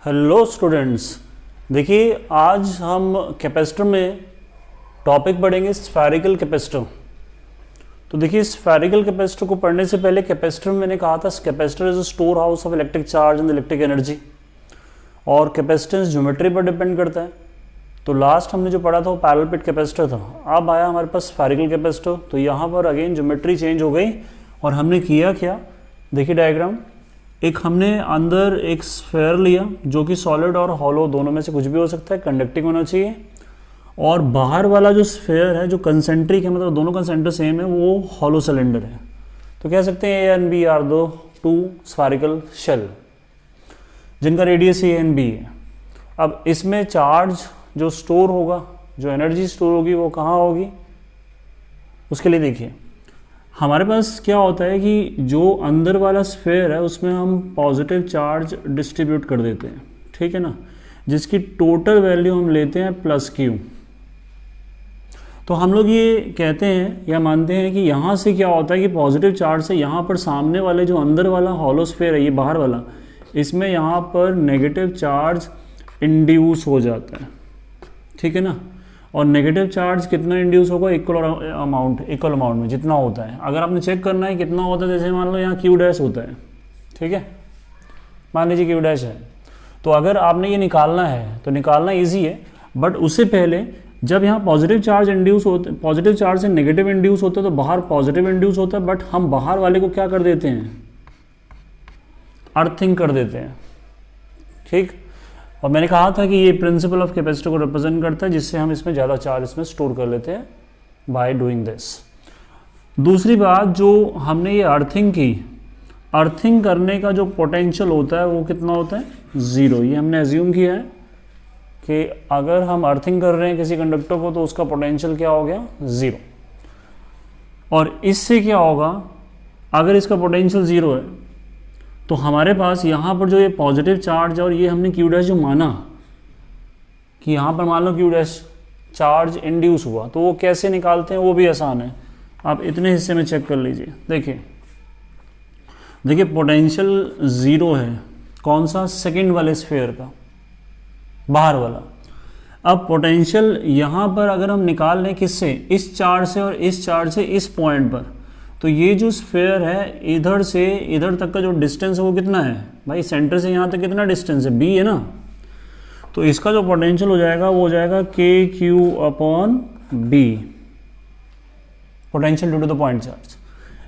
Hello students, देखिए आज हम कैपेसिटर में टॉपिक पढ़ेंगे स्फेरिकल कैपेसिटर। तो देखिए स्फेरिकल कैपेसिटर को पढ़ने से पहले कैपेसिटर में मैंने कहा था capacitor is a store house of electric charge and electric energy, और कैपेसिटेंस ज्योमेट्री पर डिपेंड करता है। तो लास्ट हमने जो पढ़ा था वो पैरेलल प्लेट कैपेसिटर था। अब आया हमारे पास स्फेरिकल कैपेसिटर। तो यहाँ पर अगेन ज्योमेट्री चेंज हो गई और हमने किया क्या, देखिए डायग्राम। एक हमने अंदर एक स्फेयर लिया जो कि सॉलिड और हॉलो दोनों में से कुछ भी हो सकता है, कंडक्टिंग होना चाहिए। और बाहर वाला जो स्फेयर है जो कंसेंट्रिक है, मतलब दोनों कंसेंटर सेम है, वो हॉलो सिलेंडर है। तो कह सकते हैं ए एंड बी आर दो टू स्फेरिकल शेल जिनका रेडियस ए एंड बी है। अब इसमें चार्ज जो स्टोर होगा, जो एनर्जी स्टोर होगी, वो कहाँ होगी, उसके लिए देखिए हमारे पास क्या होता है कि जो अंदर वाला स्फेयर है उसमें हम पॉजिटिव चार्ज डिस्ट्रीब्यूट कर देते हैं, ठीक है ना, जिसकी टोटल वैल्यू हम लेते हैं प्लस क्यू। तो हम लोग ये कहते हैं या मानते हैं कि यहाँ से क्या होता है कि पॉजिटिव चार्ज से यहाँ पर सामने वाले जो अंदर वाला हॉलो स्फेयर है, ये बाहर वाला, इसमें यहाँ पर नेगेटिव चार्ज इंड्यूस हो जाता है, ठीक है ना। और नेगेटिव चार्ज कितना इंड्यूस होगा, इक्वल अमाउंट में जितना होता है। अगर आपने चेक करना है कितना होता है, जैसे मान लो यहाँ क्यू डैश होता है, ठीक है, मान लीजिए क्यू डैश है, तो अगर आपने ये निकालना है तो निकालना इजी है। बट उससे पहले जब यहाँ पॉजिटिव चार्ज इंड्यूस होते, पॉजिटिव चार्ज से नेगेटिव इंड्यूस होता है, तो बाहर पॉजिटिव इंड्यूस होता है, बट हम बाहर वाले को क्या कर देते हैं, अर्थिंग कर देते हैं, ठीक। और मैंने कहा था कि ये प्रिंसिपल ऑफ कैपेसिटर को रिप्रेजेंट करता है, जिससे हम इसमें ज़्यादा चार्ज इसमें स्टोर कर लेते हैं बाय डूइंग दिस। दूसरी बात, जो हमने ये अर्थिंग की, अर्थिंग करने का जो पोटेंशियल होता है वो कितना होता है, ज़ीरो। ये हमने एज्यूम किया है कि अगर हम अर्थिंग कर रहे हैं किसी कंडक्टर को तो उसका पोटेंशियल क्या हो गया, ज़ीरो। और इससे क्या होगा, अगर इसका पोटेंशियल ज़ीरो है तो हमारे पास यहाँ पर जो ये पॉजिटिव चार्ज है, और ये हमने क्यू डैश जो माना कि यहाँ पर मान लो क्यू डैश चार्ज इंड्यूस हुआ, तो वो कैसे निकालते हैं वो भी आसान है। आप इतने हिस्से में चेक कर लीजिए। देखिए पोटेंशियल ज़ीरो है, कौन सा, सेकंड वाले स्फेयर का, बाहर वाला। अब पोटेंशियल यहाँ पर अगर हम निकाल लें किससे, इस चार्ज से और इस चार्ज से इस पॉइंट पर, तो ये जो स्फेयर है इधर से इधर तक का जो डिस्टेंस है वो कितना है भाई, सेंटर से यहाँ तक कितना डिस्टेंस है, बी है ना। तो इसका जो पोटेंशियल हो जाएगा वो हो जाएगा के q upon b, potential due to the point charge.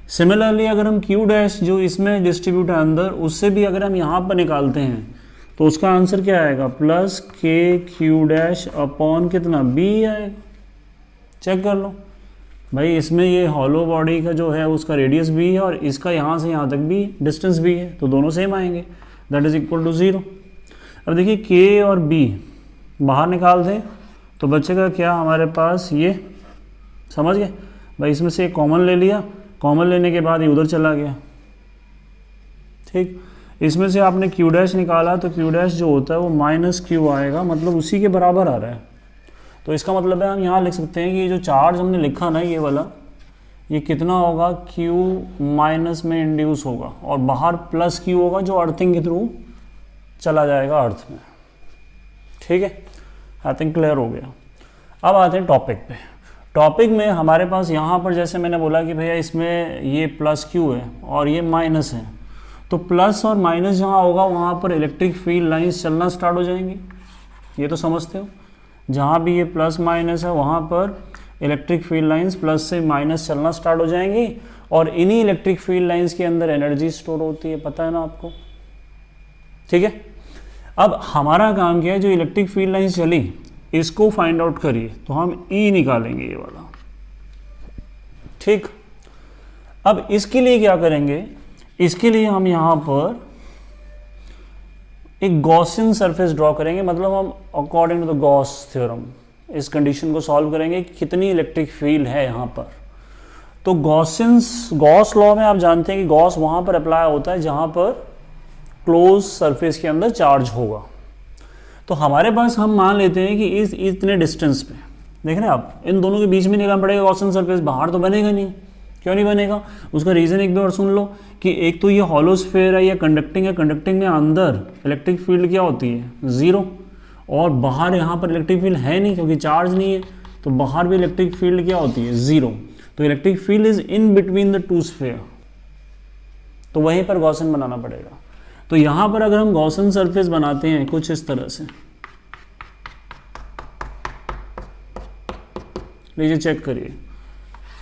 Similarly अगर हम क्यू डैश जो इसमें डिस्ट्रीब्यूट है अंदर, उससे भी अगर हम यहाँ पर निकालते हैं तो उसका आंसर क्या आएगा, प्लस के क्यू डैश अपॉन कितना, बी आएगा। चेक कर लो भाई, इसमें ये हॉलो बॉडी का जो है उसका रेडियस भी है और इसका यहाँ से यहाँ तक भी डिस्टेंस भी है, तो दोनों सेम आएंगे, that is equal to zero. अब देखिए के और बी बाहर निकाल दें तो बचेगा क्या हमारे पास, ये समझ गए भाई, इसमें से एक कॉमन ले लिया, कॉमन लेने के बाद ये उधर चला गया, ठीक। इसमें से आपने क्यू डैश निकाला तो क्यू डैश जो होता है वो माइनस क्यू आएगा, मतलब उसी के बराबर आ रहा है। तो इसका मतलब है हम यहाँ लिख सकते हैं कि ये जो चार्ज हमने लिखा ना, ये वाला, ये कितना होगा, Q माइनस में इंड्यूस होगा और बाहर प्लस Q होगा जो अर्थिंग के थ्रू चला जाएगा अर्थ में, ठीक है। आई थिंक क्लियर हो गया। अब आते हैं टॉपिक पे। टॉपिक में हमारे पास यहाँ पर जैसे मैंने बोला कि भैया इसमें ये प्लस Q है और ये माइनस है, तो प्लस और माइनस जहाँ होगा वहाँ पर इलेक्ट्रिक फील्ड लाइन्स चलना स्टार्ट हो जाएंगी, ये तो समझते हो। जहाँ भी ये प्लस माइनस है वहाँ पर इलेक्ट्रिक फील्ड लाइंस प्लस से माइनस चलना स्टार्ट हो जाएंगी, और इन्हीं इलेक्ट्रिक फील्ड लाइंस के अंदर एनर्जी स्टोर होती है, पता है ना आपको, ठीक है। अब हमारा काम क्या है, जो इलेक्ट्रिक फील्ड लाइंस चली इसको फाइंड आउट करिए, तो हम ई निकालेंगे ये वाला, ठीक। अब इसके लिए क्या करेंगे, इसके लिए हम यहाँ पर एक गॉसियन सरफेस ड्रॉ करेंगे, मतलब हम according to the Gauss theorem इस कंडीशन को सॉल्व करेंगे कि कितनी इलेक्ट्रिक फील्ड है यहाँ पर। तो गॉस लॉ में आप जानते हैं कि गॉस वहाँ पर अप्लाई होता है जहाँ पर क्लोज सरफेस के अंदर चार्ज होगा। तो हमारे पास हम मान लेते हैं कि इस इतने डिस्टेंस पे, देख रहे हैं आप, इन दोनों के बीच में निकालना पड़ेगा गॉसियन सरफेस, बाहर तो बनेगा नहीं, क्यों नहीं बनेगा? उसका रीज़न एक बार सुन लो कि एक तो ये हॉलो स्फीयर है या कंडक्टिंग है, कंडक्टिंग में अंदर इलेक्ट्रिक फील्ड क्या होती है? 0, और बाहर यहाँ पर इलेक्ट्रिक फील्ड है नहीं क्योंकि चार्ज नहीं है, तो बाहर भी इलेक्ट्रिक फील्ड क्या होती है? 0। तो electric field is in between the two sphere, तो वहीं पर गॉसन बनाना पड़ेगा। तो यहाँ पर अगर हम गॉसन सरफेस बनाते हैं कुछ इस तरह से, लीजिए चेक करिए,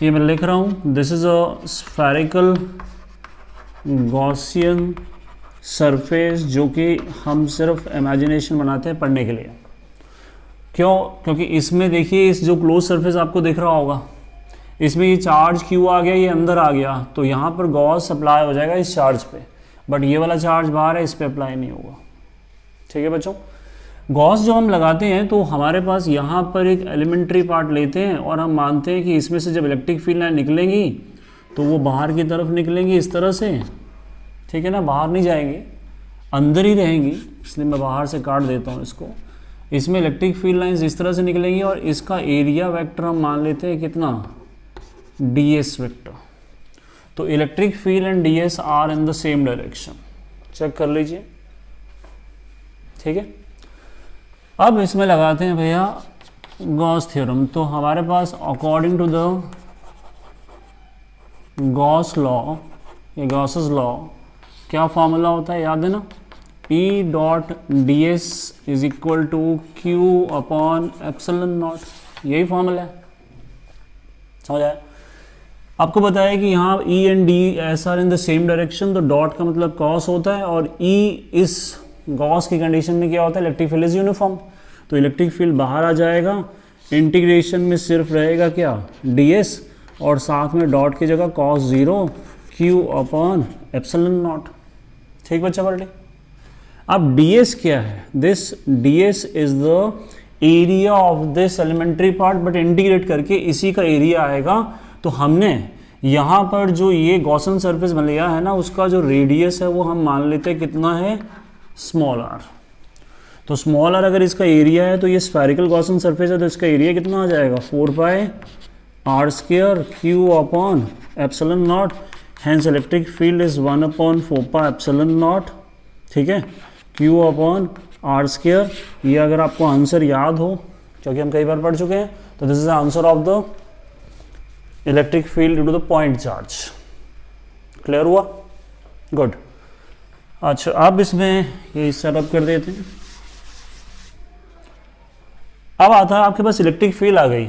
ये मैं लिख रहा हूँ, this is a spherical Gaussian surface, जो कि हम सिर्फ इमेजिनेशन बनाते हैं पढ़ने के लिए। क्यों? क्योंकि इसमें देखिए इस जो क्लोज सरफेस आपको दिख रहा होगा, इसमें ये चार्ज क्यू आ गया, ये अंदर आ गया, तो यहाँ पर गॉस अप्लाई हो जाएगा इस चार्ज पे, बट ये वाला चार्ज बाहर है, इस पे अप्लाई नहीं होगा। ठीक है बच्चों, गॉस जो हम लगाते हैं तो हमारे पास यहाँ पर एक एलिमेंट्री पार्ट लेते हैं और हम मानते हैं कि इसमें से जब इलेक्ट्रिक फील्ड लाइन निकलेंगी तो वो बाहर की तरफ निकलेंगी इस तरह से, ठीक है ना, बाहर नहीं जाएंगे, अंदर ही रहेंगी, इसलिए मैं बाहर से काट देता हूँ इसको। इसमें इलेक्ट्रिक फील्ड लाइंस इस तरह से निकलेंगी और इसका एरिया वेक्टर हम मान लेते हैं कितना? ds vector. तो electric field and ds are in the same direction, check कर लीजिए। ठीक है, अब इसमें लगाते हैं भैया गॉस थ्योरम। तो हमारे पास according to the Gauss law या गॉसेस लॉ क्या फॉर्मूला होता है, याद है ना? E dot D S is equal to Q upon epsilon naught, यही फॉर्मूला है, समझ आया? आपको बताया कि यहाँ E and D S are in the same direction, तो डॉट का मतलब कॉस होता है, और E इस गॉस की कंडीशन में क्या होता है? इलेक्ट्रिक फील्ड इज यूनिफॉर्म, तो इलेक्ट्रिक फील्ड बाहर आ जाएगा, इंटीग्रेशन में सिर्फ रहेगा क्या? ds, और साथ में डॉट की जगह cos 0 q upon epsilon naught. ठीक बच्चा बर्डे, अब ds क्या है? This ds is the area of this elementary part, but integrate करके इसी का एरिया आएगा। तो हमने यहाँ पर जो ये गॉसन सरफेस बन लिया है ना, उसका जो रेडियस है वो हम मान लेते हैं कितना है? Small r। तो स्मॉल r अगर इसका एरिया है तो ये स्फेरिकल गॉसन सरफेस है, तो इसका एरिया कितना आ जाएगा? 4 पाई r square q upon epsilon not, hence electric field is 1 upon 4 pi epsilon naught. ठीक है, q अपॉन r स्क्वायर। ये अगर आपको आंसर याद हो, क्योंकि हम कई बार पढ़ चुके हैं, तो this is the answer of the electric field due to the point charge. Clear हुआ? गुड। अच्छा, अब इसमें ये सेटअप कर देते हैं। अब आता है आपके पास इलेक्ट्रिक फील्ड आ गई।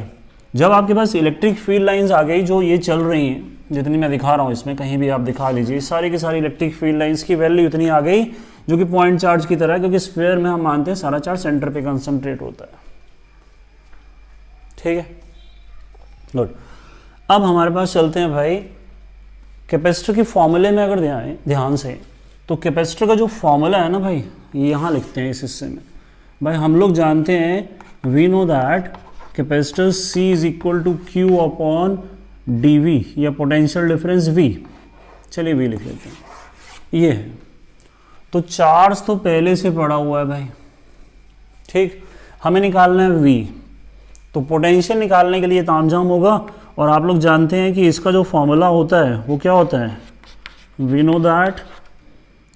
जब आपके पास इलेक्ट्रिक फील्ड लाइंस आ गई जो ये चल रही हैं, जितनी मैं दिखा रहा हूँ इसमें, कहीं भी आप दिखा लीजिए, सारी की सारी इलेक्ट्रिक फील्ड लाइंस की वैल्यू इतनी आ गई जो कि पॉइंट चार्ज की तरह है, क्योंकि स्फीयर में हम मानते हैं सारा चार्ज सेंटर पे कंसंट्रेट होता है। ठीक है, गुड। अब हमारे पास चलते हैं भाई कैपेसिटर के फॉर्मूले में। अगर ध्यान से, तो कैपेसिटर का जो फॉर्मूला है ना भाई, ये यहाँ लिखते हैं इस हिस्से में। भाई हम लोग जानते हैं, we know that capacitor C is equal to Q upon d v, या पोटेंशियल डिफरेंस V। चलिए V लिख लेते हैं, ये है। तो चार्ज तो पहले से पड़ा हुआ है भाई, ठीक, हमें निकालना है V। तो पोटेंशियल निकालने के लिए तामझाम होगा, और आप लोग जानते हैं कि इसका जो फॉर्मूला होता है वो क्या होता है? We know that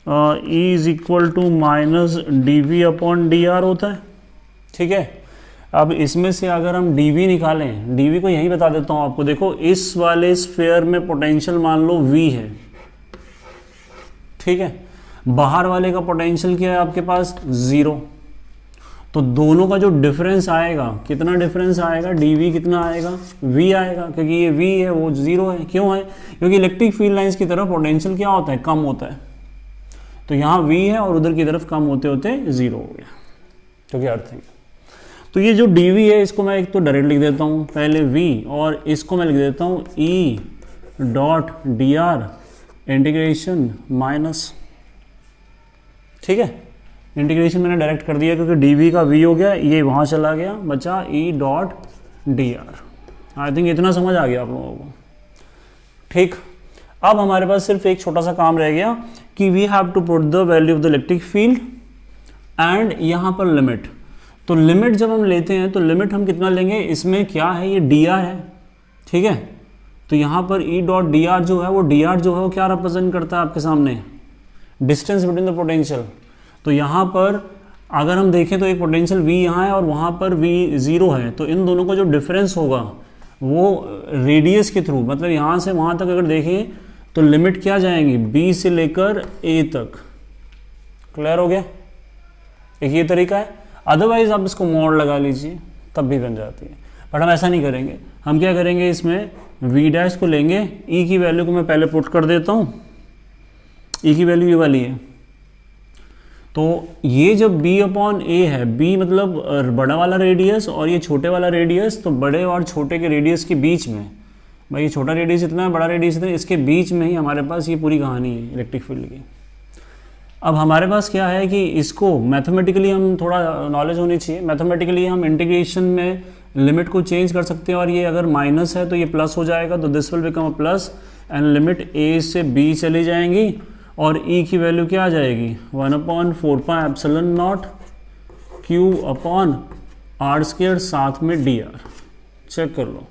E is equal to minus D we upon D r होता है। ठीक है, अब इसमें से अगर हम dv निकालें, dv को यही बता देता हूँ आपको। देखो, इस वाले स्फीयर में पोटेंशियल मान लो v है, ठीक है, बाहर वाले का पोटेंशियल क्या है आपके पास? 0। तो दोनों का जो डिफरेंस आएगा, कितना डिफरेंस आएगा? dv कितना आएगा? v आएगा, क्योंकि ये v है वो 0 है। क्यों है? क्योंकि इलेक्ट्रिक फील्ड लाइंस की तरफ पोटेंशियल क्या होता है? कम होता है। तो यहाँ v है और उधर की तरफ कम होते होते 0 हो गया, क्योंकि अर्थिंग। तो ये जो dv है, इसको मैं एक तो डायरेक्ट लिख देता हूँ पहले v, और इसको मैं लिख देता हूँ e dot D are integration minus. ठीक है, इंटीग्रेशन मैंने डायरेक्ट कर दिया क्योंकि dv का v हो गया, ये वहाँ चला गया, बचा e dot D are. I think इतना समझ आ गया आप लोगों को। ठीक, अब हमारे पास सिर्फ एक छोटा सा काम रह गया कि we have to put the value of the electric field and यहाँ पर लिमिट। तो लिमिट जब हम लेते हैं तो लिमिट हम कितना लेंगे? इसमें क्या है? ये डी आर है, ठीक है, तो यहाँ पर ई डॉट डी आर जो है वो क्या रिप्रेजेंट करता है आपके सामने, डिस्टेंस बिटवीन द पोटेंशियल। तो यहाँ पर अगर हम देखें तो एक पोटेंशियल V यहाँ है और वहाँ पर V 0 है, तो इन दोनों का जो डिफरेंस होगा वो रेडियस के थ्रू, मतलब यहाँ से वहाँ तक अगर देखें तो लिमिट क्या जाएंगी, B से लेकर A तक। क्लियर हो गया? एक ये तरीका है। अदरवाइज आप इसको मोड लगा लीजिए तब भी बन जाती है, बट हम ऐसा नहीं करेंगे। हम क्या करेंगे, इसमें V डैश को लेंगे, E की वैल्यू को मैं पहले पुट कर देता हूँ, E की वैल्यू ये वाली है। तो ये जब B अपॉन A है, B मतलब बड़ा वाला रेडियस और ये छोटे वाला रेडियस, तो बड़े और छोटे के रेडियस के बीच में, भाई ये छोटा रेडियस इतना है, बड़ा रेडियस इतना है, इसके बीच में ही हमारे पास ये पूरी कहानी है इलेक्ट्रिक फील्ड की। अब हमारे पास क्या है कि इसको मैथमेटिकली हम थोड़ा नॉलेज होनी चाहिए। मैथमेटिकली हम इंटीग्रेशन में लिमिट को चेंज कर सकते हैं, और ये अगर माइनस है तो ये प्लस हो जाएगा, तो this will become a plus and limit A से B चली जाएंगी और E की वैल्यू क्या आ जाएगी, 1/4πε0 Q अपॉन आर स्क्वायर साथ में dr। चेक कर लो,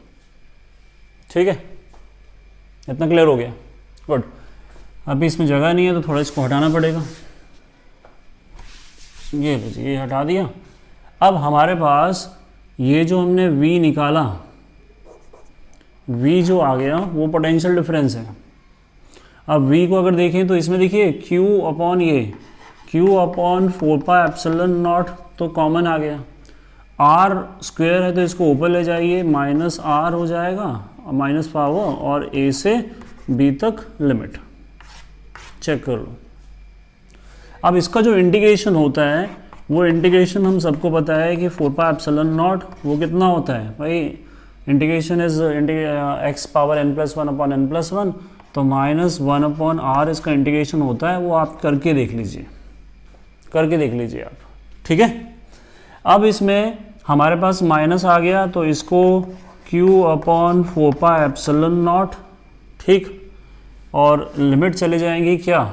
ठीक है? इतना क्लियर हो गया? गुड। अभी इसमें जगह नहीं है तो थोड़ा इसको हटाना पड़ेगा। ये लीजिए, ये हटा दिया। अब हमारे पास ये जो हमने V निकाला, V जो आ गया वो पोटेंशियल डिफरेंस है। अब V को अगर देखें तो इसमें देखिए Q अपॉन ये Q अपॉन 4πε0 तो कॉमन आ गया, R स्क्वायर है तो इसको ऊपर ले जाइए, माइनस R हो जाएगा माइनस पावर और A से B तक लिमिट। चेक कर लो। अब इसका जो इंटीग्रेशन होता है वो इंटीग्रेशन हम सबको पता है कि 4πε0 वो कितना होता है भाई, integration is x power n+1 upon n+1, तो -1/r इसका इंटीग्रेशन होता है। वो आप करके देख लीजिए, आप, ठीक है? अब इसमें हमारे पास माइनस आ गया तो इसको q अपॉन 4πε0, ठीक, और लिमिट चले जाएंगी क्या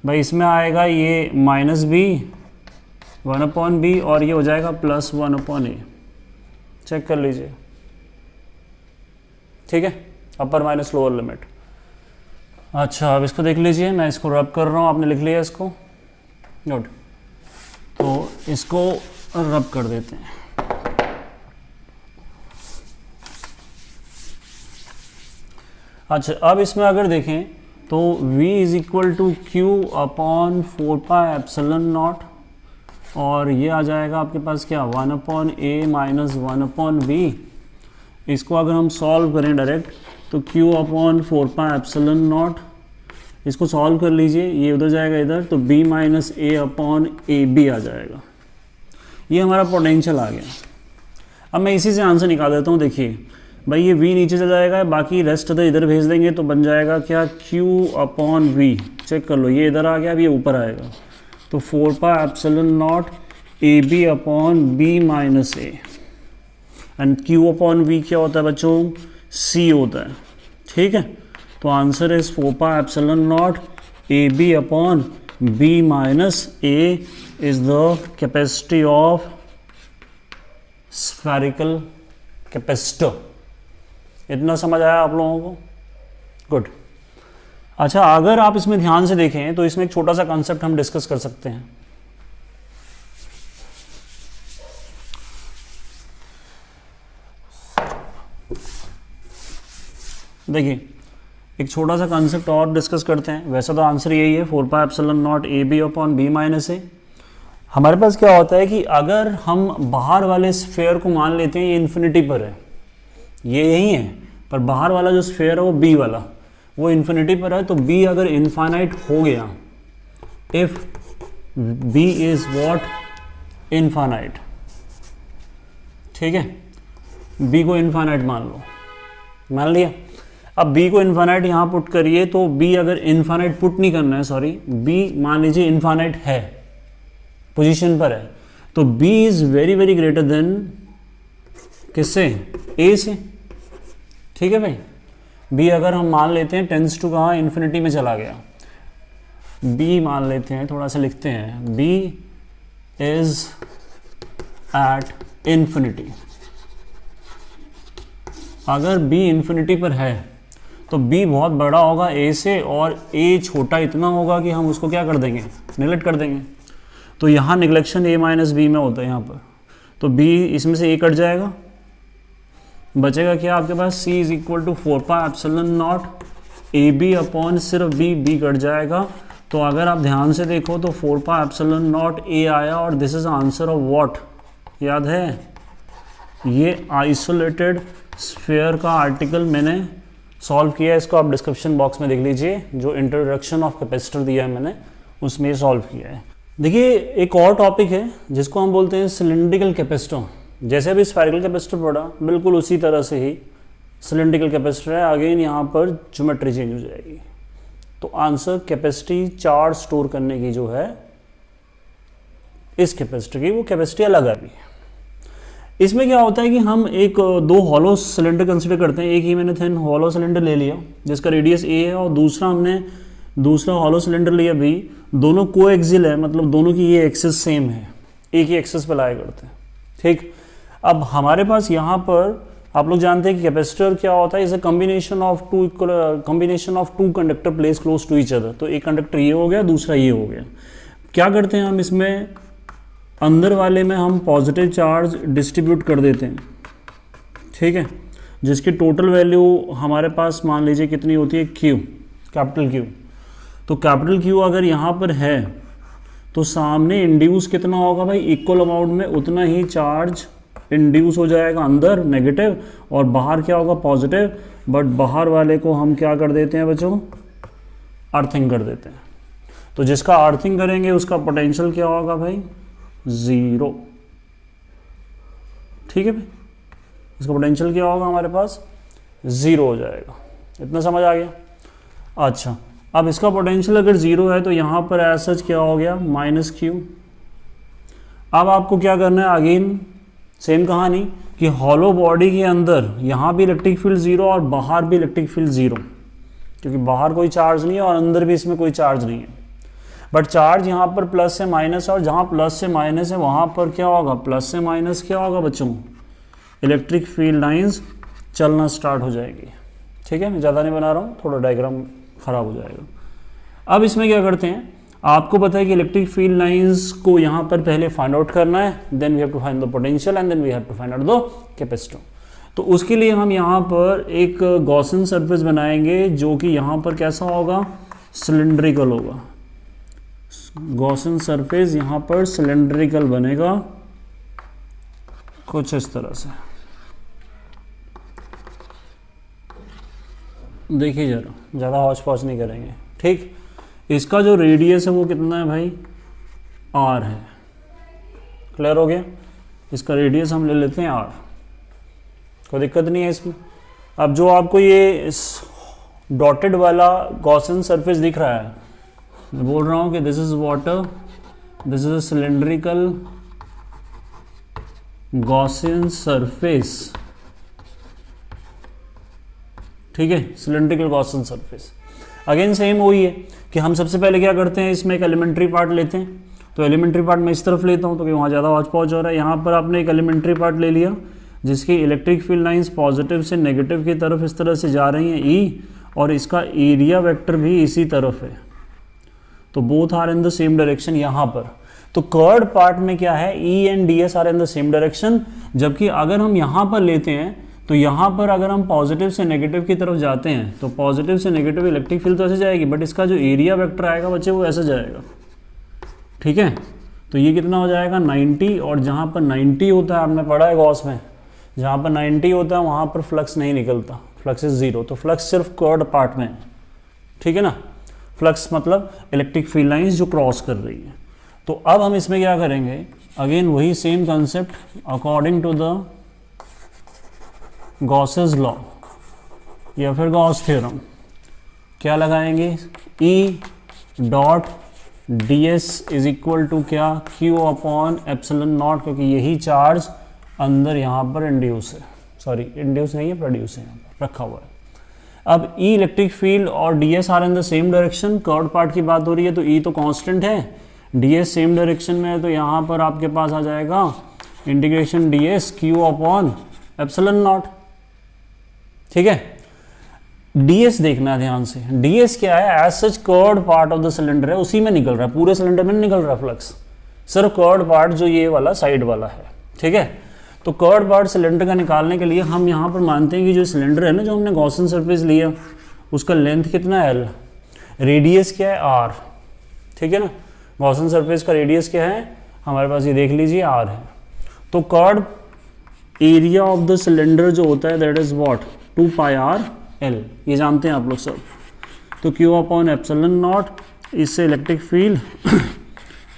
भाई, इसमें आएगा ये -b 1/b और ये हो जाएगा +1/a। चेक कर लीजिए, ठीक है? अपर माइनस लोअर लिमिट। अच्छा, अब इसको देख लीजिए, मैं इसको रब कर रहा हूँ, आपने लिख लिया इसको, गुड। तो इसको रब कर देते हैं। अच्छा, अब इसमें अगर देखें तो V = Q अपॉन 4πε0 और ये आ जाएगा आपके पास क्या, 1/a माइनस 1/b। इसको अगर हम सॉल्व करें डायरेक्ट तो Q अपॉन 4πε0, इसको सॉल्व कर लीजिए, ये उधर जाएगा इधर, तो B minus a upon AB आ जाएगा। ये हमारा पोटेंशियल आ गया। अब मैं इसी से आंसर निकाल देता हूँ। देखिए भाई, ये V नीचे चला जाएगा, बाकी रेस्ट तो इधर भेज देंगे, तो बन जाएगा क्या, Q अपॉन V। चेक कर लो, ये इधर आ गया, अब ये ऊपर आएगा, तो 4πε0 AB upon B minus a and Q upon V क्या होता है बच्चों, C होता है, ठीक है? तो answer is 4πε0 AB upon B minus a is the capacity of spherical capacitor. इतना समझ आया आप लोगों को? गुड। अच्छा, अगर आप इसमें ध्यान से देखें तो इसमें एक छोटा सा कॉन्सेप्ट हम डिस्कस कर सकते हैं। देखिए, एक छोटा सा कॉन्सेप्ट और डिस्कस करते हैं। वैसे तो आंसर यही है, 4πε0 AB upon B minus a। हमारे पास क्या होता है कि अगर हम बाहर वाले स्फेयर को मान लेते हैं ये इन्फिनिटी पर है, ये यही है, पर बाहर वाला जो स्फेयर है वो B वाला, वो इन्फिनिटी पर है, तो B अगर इनफाइनाइट हो गया, if B is what, infinite, ठीक है? B को इनफाइनाइट मान लो, मान लिया। अब B को इनफाइनाइट यहाँ पुट करिए, तो B अगर इनफाइनाइट पुट नहीं करना है, सॉरी, B मान लीजिए इनफाइनाइट है, पोजीशन पर है, तो B is very very greater than किससे, A से, ठीक है भाई? B अगर हम मान लेते हैं टेंस टू कहाँ, इन्फिनिटी में चला गया, B मान लेते हैं, थोड़ा सा लिखते हैं, B इज एट इन्फिनिटी। अगर B इन्फिनिटी पर है तो B बहुत बड़ा होगा A से और A छोटा इतना होगा कि हम उसको क्या कर देंगे, निगलेक्ट कर देंगे। तो यहाँ निगलेक्शन A माइनस B में होता है यहाँ पर, तो B इसमें से A कट जाएगा, बचेगा क्या आपके पास, C is equal to 4πε0 AB upon सिर्फ B कट जाएगा। तो अगर आप ध्यान से देखो तो 4πε0 A आया और this is answer of what, याद है, ये आइसोलेटेड स्फीयर का आर्टिकल मैंने सॉल्व किया है, इसको आप डिस्क्रिप्शन बॉक्स में देख लीजिए, जो इंट्रोडक्शन ऑफ कैपेसिटर दिया है मैंने उसमें सॉल्व किया है। देखिए एक और टॉपिक है जिसको हम बोलते हैं सिलिंड्रिकल कैपेसिटर। जैसे अभी स्फेरिकल कैपेसिटर पढ़ा, बिल्कुल उसी तरह से ही सिलिंड्रिकल कैपेसिटर है। अगेन यहाँ पर ज्योमेट्री चेंज हो जाएगी। तो आंसर कैपेसिटी चार्ज स्टोर करने की जो है इस कैपेसिटर की, वो कैपेसिटी अलग आ रही है। इसमें क्या होता है कि हम एक दो हॉलो सिलेंडर कंसिडर करते हैं। एक ही मैंने थिन हॉलो सिलेंडर ले लिया जिसका रेडियस A है, और दूसरा हमने दूसरा हॉलो सिलेंडर लिया B। दोनों कोएक्सियल है, मतलब दोनों की ये एक्सिस सेम है, एक ही एक्सिस पे लाया करते हैं, ठीक। अब हमारे पास यहाँ पर आप लोग जानते हैं कि कैपेसिटर क्या होता है, is a combination of two conductor place close to each other. तो एक कंडक्टर ये हो गया, दूसरा ये हो गया। क्या करते हैं हम इसमें, अंदर वाले में हम पॉजिटिव चार्ज डिस्ट्रीब्यूट कर देते हैं, ठीक है, जिसकी टोटल वैल्यू हमारे पास मान लीजिए कितनी होती है, Q, कैपिटल Q। तो कैपिटल Q अगर यहाँ पर है तो सामने इंड्यूस कितना होगा भाई, इक्वल अमाउंट में उतना ही चार्ज इंड्यूस हो जाएगा अंदर नेगेटिव, और बाहर क्या होगा पॉजिटिव। बट बाहर वाले को हम क्या कर देते हैं बच्चों, अर्थिंग कर देते हैं। तो जिसका अर्थिंग करेंगे उसका पोटेंशियल क्या होगा भाई, 0, ठीक है भाई, इसका पोटेंशियल क्या होगा हमारे पास, 0 हो जाएगा। इतना समझ आ गया। अच्छा, अब इसका पोटेंशियल अगर 0 है तो यहाँ पर एज सच क्या हो गया, -Q। अब आपको क्या करना है, अगेन सेम कहानी कि हॉलो बॉडी के अंदर यहाँ भी इलेक्ट्रिक फील्ड 0 और बाहर भी इलेक्ट्रिक फील्ड 0, क्योंकि बाहर कोई चार्ज नहीं है और अंदर भी इसमें कोई चार्ज नहीं है। बट चार्ज यहाँ पर प्लस से माइनस है, और जहाँ प्लस से माइनस है वहाँ पर क्या होगा, प्लस से माइनस क्या होगा बच्चों, इलेक्ट्रिक फील्ड लाइंस चलना स्टार्ट हो जाएगी, ठीक है। मैं ज़्यादा नहीं बना रहा हूँ, थोड़ा डायग्राम ख़राब हो जाएगा। अब इसमें क्या करते हैं, आपको पता है कि इलेक्ट्रिक फील्ड लाइंस को यहाँ पर पहले फाइंड आउट करना है, then we have to find the potential and then we have to find out the capacitor. तो उसके लिए हम यहाँ पर एक गॉसियन सरफेस बनाएंगे जो कि यहाँ पर कैसा होगा, सिलिंड्रिकल होगा। गॉसियन सरफेस यहाँ पर सिलिंड्रिकल बनेगा कुछ इस तरह से, देखिए जरा, ज़्यादा हौच पौच नहीं करेंगे, ठीक। इसका जो रेडियस है वो कितना है भाई, R है, क्लियर हो गया। इसका रेडियस हम ले लेते हैं R, कोई दिक्कत नहीं है इसमें। अब जो आपको ये डॉटेड वाला गॉसियन सरफेस दिख रहा है, मैं बोल रहा हूँ कि this is water, this is a cylindrical Gaussian surface, ठीक है, cylindrical Gaussian surface. Again same वही है कि हम सबसे पहले क्या करते हैं, इसमें एक एलिमेंट्री पार्ट लेते हैं। तो एलिमेंट्री पार्ट मैं इस तरफ लेता हूँ, तो वहाँ ज़्यादा हौच पौच हो रहा है। यहाँ पर आपने एक एलिमेंट्री पार्ट ले लिया जिसकी इलेक्ट्रिक फील्ड लाइंस पॉजिटिव से नेगेटिव की तरफ इस तरह से जा रही हैं, E, और इसका एरिया वेक्टर भी इसी तरफ है। तो both are in the same direction यहाँ पर। तो कर्ड पार्ट में क्या है, E and DS are in the same direction. जबकि अगर हम यहाँ पर लेते हैं तो यहाँ पर अगर हम पॉजिटिव से नेगेटिव की तरफ जाते हैं तो पॉजिटिव से नेगेटिव इलेक्ट्रिक फील्ड तो ऐसे जाएगी, बट इसका जो एरिया वेक्टर आएगा बच्चे वो ऐसे जाएगा, ठीक है। तो ये कितना हो जाएगा 90, और जहाँ पर 90 होता है, आपने पढ़ा है गॉस में, जहाँ पर 90 होता है वहाँ पर फ्लक्स नहीं निकलता, फ्लक्स इज 0। तो फ्लक्स सिर्फ कर्ड पार्ट में, ठीक है ना। फ्लक्स मतलब इलेक्ट्रिक फील्ड लाइंस जो क्रॉस कर रही है। तो अब हम इसमें क्या करेंगे, अगेन वही same concept, according to the Gauss's law या फिर गॉस थ्योरम, क्या लगाएंगे, E dot ds is equal to क्या, Q अपॉन एप्सिलॉन नॉट, क्योंकि यही चार्ज अंदर यहाँ पर इंड्यूस है, सॉरी इंड्यूस नहीं है, प्रोड्यूस है, यहाँ पर रखा हुआ है। अब E इलेक्ट्रिक फील्ड और ds are in the same direction, curved part की बात हो रही है तो E तो कांस्टेंट है, ds सेम डायरेक्शन में है, तो यहाँ पर आपके पास आ जाएगा integration ds Q upon epsilon naught, ठीक है। ds देखना है ध्यान से, ds क्या है, as such curved part of the cylinder है, उसी में निकल रहा है, पूरे सिलेंडर में नहीं निकल रहा फ्लक्स, सिर्फ कर्व्ड पार्ट जो ये वाला साइड वाला है, ठीक है। तो कर्व्ड पार्ट सिलेंडर का निकालने के लिए हम यहाँ पर मानते हैं कि जो सिलेंडर है ना, जो हमने गॉसन सरफेस लिया, उसका लेंथ कितना है l, रेडियस क्या है r, ठीक है ना। गॉसन सरफेस का रेडियस क्या है हमारे पास, ये देख लीजिए r है। तो curved area of the cylinder जो होता है that is what, 2 pi r l, ये जानते हैं आप लोग सब। तो q अपॉन एप्सिलॉन नॉट, इससे electric field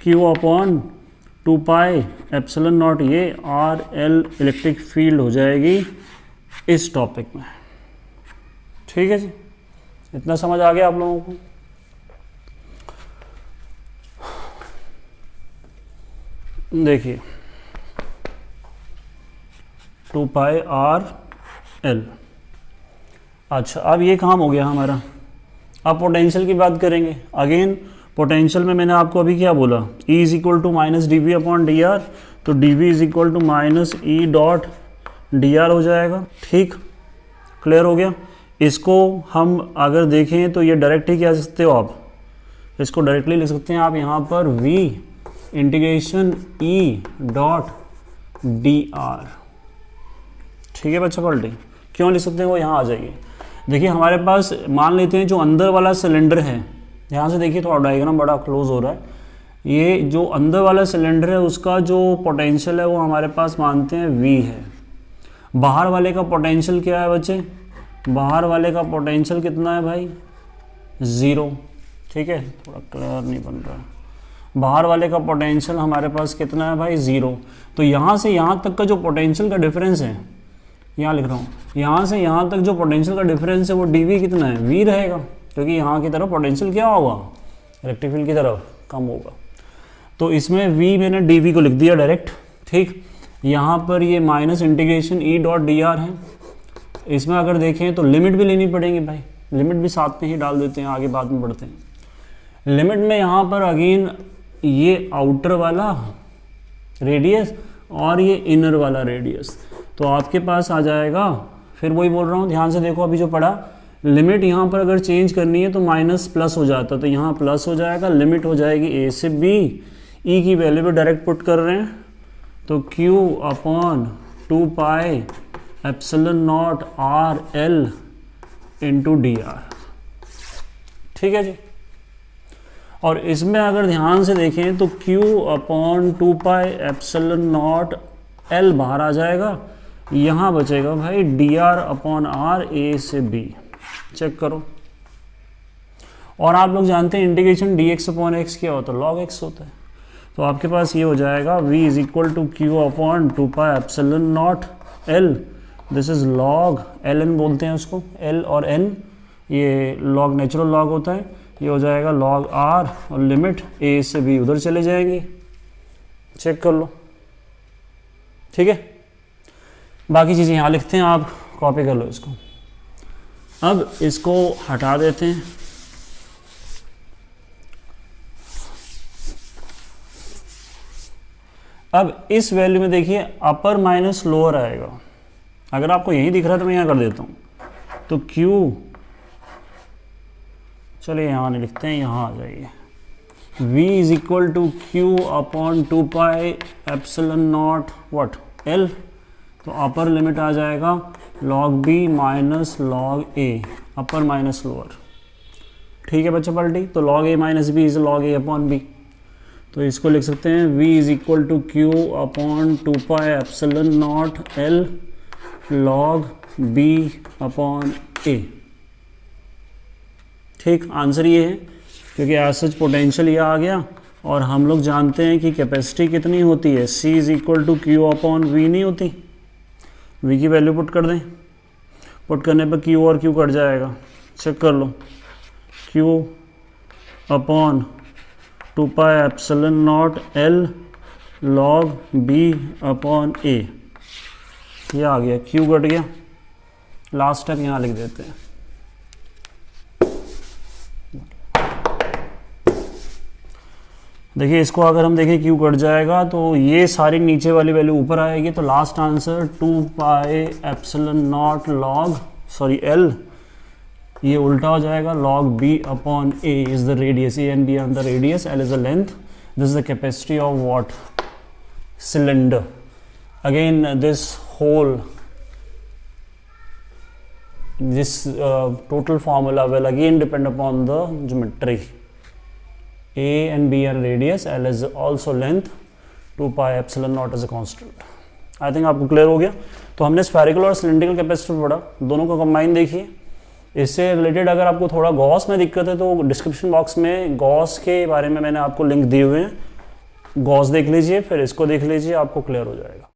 q upon 2 pi epsilon not, ये r l इलेक्ट्रिक फील्ड हो जाएगी इस टॉपिक में, ठीक है जी। इतना समझ आ गया आप लोगों को। देखिए 2 पाई r l। अच्छा, अब ये काम हो गया हमारा। अब पोटेंशियल की बात करेंगे। अगेन पोटेंशियल में मैंने आपको अभी क्या बोला, E is equal to minus D we upon D R, तो D V is equal to minus E dot D R हो जाएगा, ठीक, क्लियर हो गया। इसको हम अगर देखें तो ये डायरेक्ट ही क्या सकते हो आप, इसको डायरेक्टली लिख सकते हैं आप यहाँ पर V integration E dot D are, ठीक है बच्चा पलटी। क्यों लिख सकते हैं, वो यहाँ आ जाइए। देखिए हमारे पास मान लेते हैं जो अंदर वाला सिलेंडर है, यहाँ से देखिए थोड़ा डायग्राम बड़ा क्लोज हो रहा है, ये जो अंदर वाला सिलेंडर है उसका जो पोटेंशियल है वो हमारे पास मानते हैं V है। बाहर वाले का पोटेंशियल क्या है बच्चे, बाहर वाले का पोटेंशियल कितना है भाई, 0, ठीक है, थोड़ा क्लियर नहीं बन रहा है। बाहर वाले का पोटेंशियल हमारे पास कितना है भाई, 0। तो यहाँ से यहाँ तक का जो पोटेंशियल का डिफरेंस है, यहाँ लिख रहा हूँ, यहाँ से यहाँ तक जो पोटेंशियल का डिफरेंस है वो dv कितना है, v रहेगा, क्योंकि यहाँ की तरफ पोटेंशियल क्या होगा, इलेक्ट्रिक फील्ड की तरफ कम होगा। तो इसमें v मैंने dv को लिख दिया डायरेक्ट, ठीक। यहाँ पर ये minus integration E dot D are है। इसमें अगर देखें तो लिमिट भी लेनी पड़ेगी भाई, लिमिट भी साथ में ही डाल देते हैं, आगे बाद में बढ़ते हैं। लिमिट में यहाँ पर अगेन ये आउटर वाला रेडियस और ये इनर वाला रेडियस, तो आपके पास आ जाएगा, फिर वही बोल रहा हूँ ध्यान से देखो, अभी जो पढ़ा, लिमिट यहाँ पर अगर चेंज करनी है तो माइनस प्लस हो जाता, तो यहाँ प्लस हो जाएगा, लिमिट हो जाएगी a से b, e की वैल्यू भी डायरेक्ट पुट कर रहे हैं, तो q upon 2 pi epsilon not r l into D R, ठीक है जी। और इसमें अगर ध्यान से देखें तो q upon 2 pi epsilon naught l बाहर आ जाएगा, यहाँ बचेगा भाई डी आर अपॉन आर, ए से बी, चेक करो। और आप लोग जानते हैं integration D x upon x क्या होता है, लॉग एक्स होता है। तो आपके पास ये हो जाएगा v is equal to Q upon 2 pi epsilon naught l, this is log l n बोलते हैं उसको, l और n ये लॉग नेचुरल लॉग होता है, ये हो जाएगा लॉग r, और लिमिट a से b उधर चले जाएंगे, चेक कर लो, ठीक है। बाकी चीज़ें यहाँ लिखते हैं, आप कॉपी कर लो इसको। अब इसको हटा देते हैं। अब इस वैल्यू में देखिए अपर माइनस लोअर आएगा, अगर आपको यही दिख रहा है तो मैं यहाँ कर देता हूँ, तो Q, चलिए यहाँ नहीं लिखते हैं, यहाँ आ जाइए, V is equal to Q upon 2 pi epsilon naught what L, तो अपर लिमिट आ जाएगा log b minus log a, upper minus lower, ठीक है बच्चा पलटी। तो log a minus b is log a upon b, तो इसको लिख सकते हैं v is equal to Q upon 2 pi epsilon naught l log b upon a, ठीक। आंसर ये है, क्योंकि एज सच पोटेंशियल ये आ गया, और हम लोग जानते हैं कि कैपेसिटी कितनी होती है, c is equal to Q upon v नहीं होती, v की वैल्यू पुट कर दें, पुट करने पर q और q कट जाएगा, चेक कर लो, q upon 2 pi epsilon naught l log b upon a, ये आ गया, q कट गया, लास्ट स्टेप यहाँ लिख देते हैं। देखिए इसको अगर हम देखें q कट जाएगा तो ये सारी नीचे वाली वैल्यू ऊपर आएगी, तो last answer 2 pi epsilon not log l ये उल्टा हो जाएगा, log b upon a is the radius, a and b are the radius, l is the length, this is the capacity of what? Cylinder. Again this whole total formula will again depend upon the geometry. A and b are radius, l is also length, 2 pi epsilon naught is a constant. I think आपको clear हो गया। तो हमने spherical और cylindrical capacitor पढ़ा, दोनों को combine देखिए। इससे रिलेटेड अगर आपको थोड़ा गॉस में दिक्कत है तो डिस्क्रिप्शन बॉक्स में गॉस के बारे में मैंने आपको लिंक दिए हुए हैं, गॉस देख लीजिए, फिर इसको देख लीजिए, आपको क्लियर हो जाएगा।